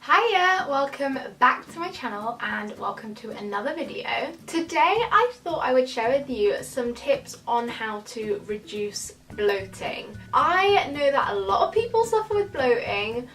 Hiya! Welcome back to my channel and welcome to another video. Today I thought I would share with you some tips on how to reduce bloating. I know that a lot of people suffer with bloating,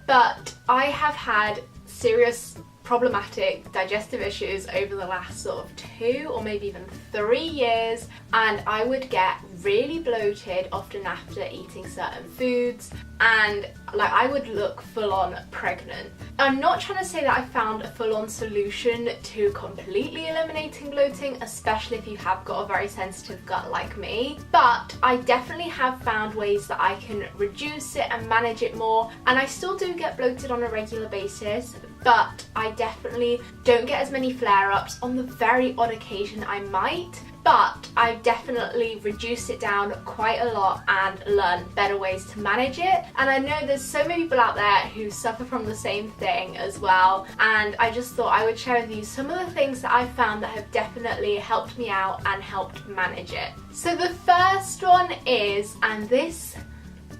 but I have had serious problematic digestive issues over the last sort of 2 or maybe even 3 years, and I would get really bloated often after eating certain foods, and like I would look full on pregnant. I'm not trying to say that I found a full on solution to completely eliminating bloating, especially if you have got a very sensitive gut like me, but I definitely have found ways that I can reduce it and manage it more. And I still do get bloated on a regular basis, but I definitely don't get as many flare-ups. On the very odd occasion I might, but I've definitely reduced it down quite a lot and learned better ways to manage it. And I know there's so many people out there who suffer from the same thing as well, and I just thought I would share with you some of the things that I've found that have definitely helped me out and helped manage it. So the first one is, and this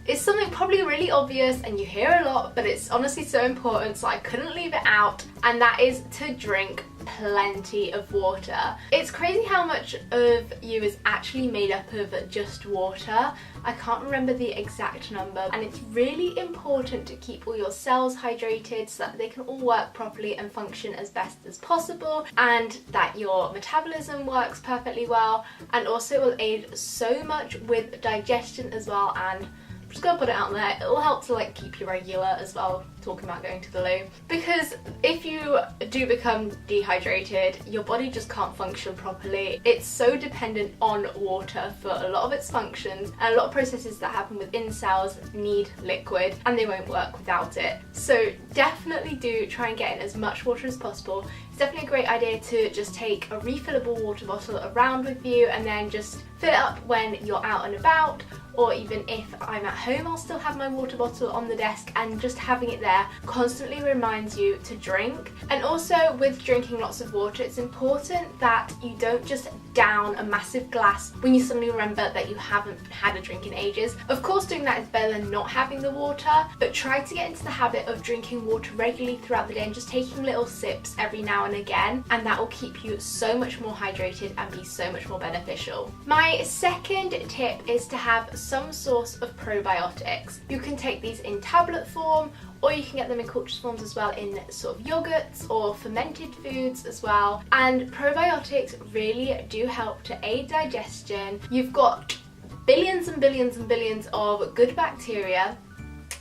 is something probably really obvious and you hear a lot, but it's honestly so important, so I couldn't leave it out, and that is to drink plenty of water. It's crazy how much of you is actually made up of just water. I can't remember the exact number, and it's really important to keep all your cells hydrated so that they can all work properly and function as best as possible, and that your metabolism works perfectly well, and also will aid so much with digestion as well. And I'm just gonna put it out there, it will help to like keep you regular as well, talking about going to the loo, because if you do become dehydrated, your body just can't function properly. It's so dependent on water for a lot of its functions, and a lot of processes that happen within cells need liquid and they won't work without it. So definitely do try and get in as much water as possible. It's definitely a great idea to just take a refillable water bottle around with you and then just fill it up when you're out and about, or even if I'm at home, I'll still have my water bottle on the desk, and just having it there constantly reminds you to drink. And also with drinking lots of water, it's important that you don't just down a massive glass when you suddenly remember that you haven't had a drink in ages. Of course, doing that is better than not having the water, but try to get into the habit of drinking water regularly throughout the day and just taking little sips every now and again, and that will keep you so much more hydrated and be so much more beneficial. My second tip is to have some source of probiotics. You can take these in tablet form, or you can get them in culture forms as well, in sort of yogurts or fermented foods as well. And probiotics really do help to aid digestion. You've got billions and billions and billions of good bacteria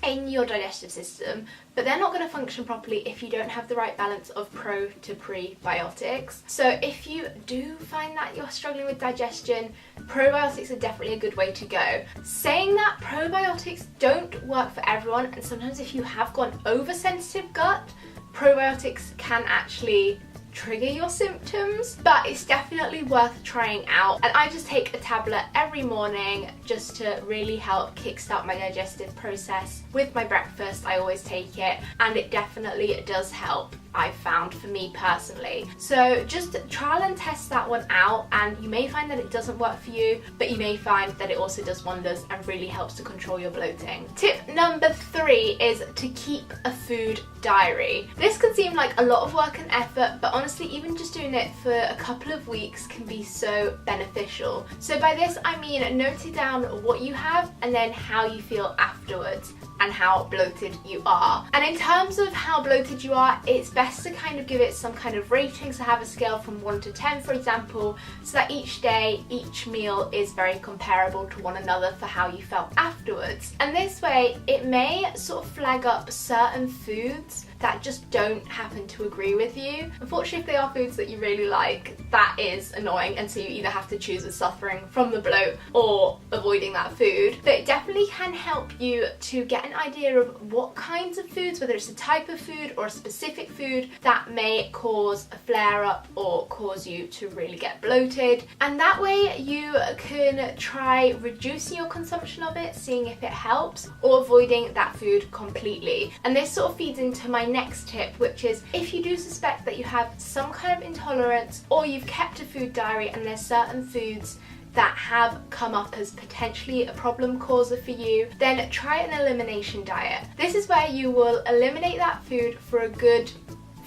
in your digestive system, but they're not going to function properly if you don't have the right balance of pro to prebiotics. So if you do find that you're struggling with digestion, probiotics are definitely a good way to go. Saying that, probiotics don't work for everyone, and sometimes if you have got an oversensitive gut, probiotics can actually trigger your symptoms, but it's definitely worth trying out. And I just take a tablet every morning just to really help kickstart my digestive process. With my breakfast, I always take it, and it definitely does help, I've found, for me personally. So just trial and test that one out, and you may find that it doesn't work for you, but you may find that it also does wonders and really helps to control your bloating. Tip number 3 is to keep a food diary. This can seem like a lot of work and effort, but honestly, even just doing it for a couple of weeks can be so beneficial. So by this I mean noting down what you have and then how you feel afterwards and how bloated you are. And in terms of how bloated you are, it's best to kind of give it some kind of rating, so have a scale from 1 to 10 for example, so that each day, each meal is very comparable to one another for how you felt afterwards. And this way it may sort of flag up certain foods that just don't happen to agree with you. Unfortunately, if they are foods that you really like, that is annoying, and so you either have to choose a suffering from the bloat or avoiding that food. But it definitely can help you to get an idea of what kinds of foods, whether it's a type of food or a specific food, that may cause a flare-up or cause you to really get bloated. And that way you can try reducing your consumption of it, seeing if it helps, or avoiding that food completely. And this sort of feeds into my next tip, which is if you do suspect that you have some kind of intolerance, or you've kept a food diary and there's certain foods that have come up as potentially a problem causer for you, then try an elimination diet. This is where you will eliminate that food for a good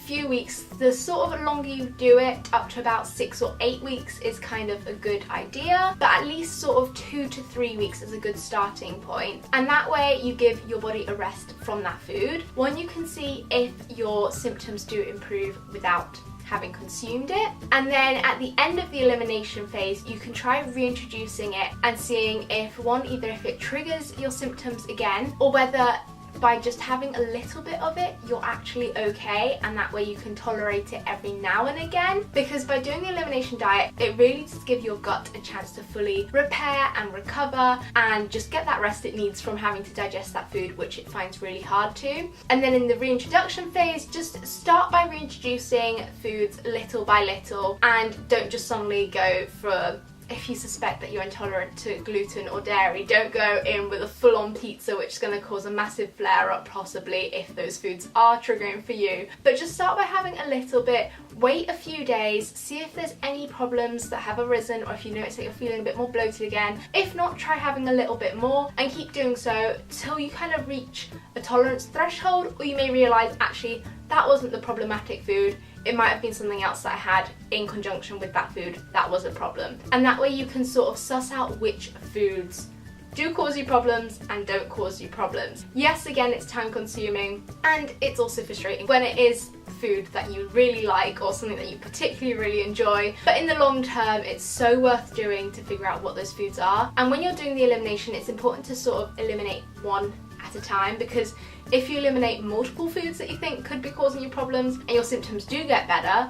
few weeks. The sort of longer you do it, up to about 6 or 8 weeks, is kind of a good idea, but at least sort of 2 to 3 weeks is a good starting point, and that way you give your body a rest from that food. One, you can see if your symptoms do improve without having consumed it, and then at the end of the elimination phase you can try reintroducing it and seeing if either if it triggers your symptoms again, or whether by just having a little bit of it you're actually okay, and that way you can tolerate it every now and again. Because by doing the elimination diet, it really does give your gut a chance to fully repair and recover and just get that rest it needs from having to digest that food, which it finds really hard to. And then in the reintroduction phase, just start by reintroducing foods little by little, and don't just suddenly go for, if you suspect that you're intolerant to gluten or dairy, don't go in with a full-on pizza, which is going to cause a massive flare-up possibly if those foods are triggering for you. But just start by having a little bit, wait a few days, see if there's any problems that have arisen, or if you notice that you're feeling a bit more bloated again. If not, try having a little bit more and keep doing so till you kind of reach a tolerance threshold, or you may realise actually that wasn't the problematic food. It might have been something else that I had in conjunction with that food that was a problem. And that way you can sort of suss out which foods do cause you problems and don't cause you problems. Yes, again, it's time consuming and it's also frustrating when it is food that you really like or something that you particularly really enjoy, but in the long term it's so worth doing to figure out what those foods are. And when you're doing the elimination, it's important to sort of eliminate one at a time, because if you eliminate multiple foods that you think could be causing you problems and your symptoms do get better,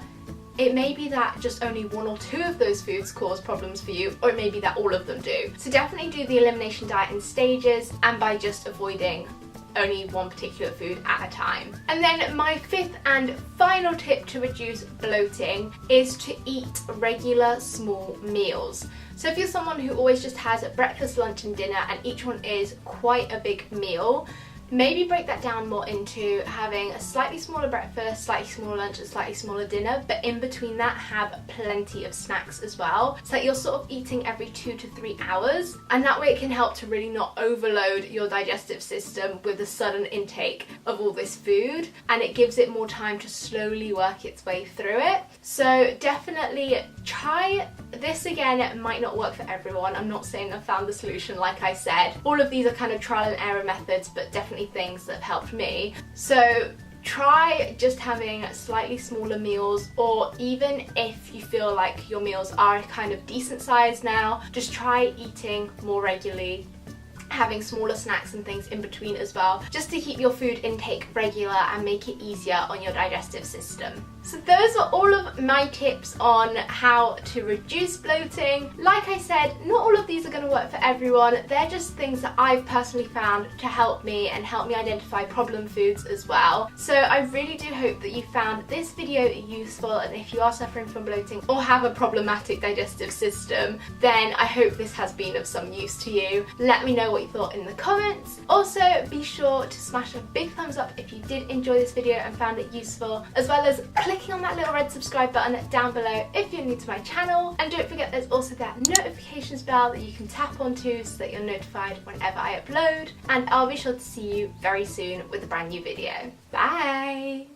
it may be that just only 1 or 2 of those foods cause problems for you, or it may be that all of them do. So definitely do the elimination diet in stages, and by just avoiding only one particular food at a time. And then my 5th and final tip to reduce bloating is to eat regular small meals. So if you're someone who always just has a breakfast, lunch and dinner, and each one is quite a big meal, maybe break that down more into having a slightly smaller breakfast, slightly smaller lunch and slightly smaller dinner, but in between that have plenty of snacks as well, so that you're sort of eating every 2 to 3 hours, and that way it can help to really not overload your digestive system with the sudden intake of all this food, and it gives it more time to slowly work its way through it. So definitely try this. Again, it might not work for everyone. I'm not saying I've found the solution, like I said. All of these are kind of trial and error methods, but definitely things that have helped me. So try just having slightly smaller meals, or even if you feel like your meals are kind of decent size now, just try eating more regularly, having smaller snacks and things in between as well, just to keep your food intake regular and make it easier on your digestive system. So those are all of my tips on how to reduce bloating. Like I said, not all of these are going to work for everyone. They're just things that I've personally found to help me and help me identify problem foods as well. So I really do hope that you found this video useful, and if you are suffering from bloating or have a problematic digestive system, then I hope this has been of some use to you. Let me know what you thought in the comments. Also, be sure to smash a big thumbs up if you did enjoy this video and found it useful, as well as clicking on that little red subscribe button down below if you're new to my channel. And don't forget, there's also that notifications bell that you can tap onto so that you're notified whenever I upload. And I'll be sure to see you very soon with a brand new video. Bye!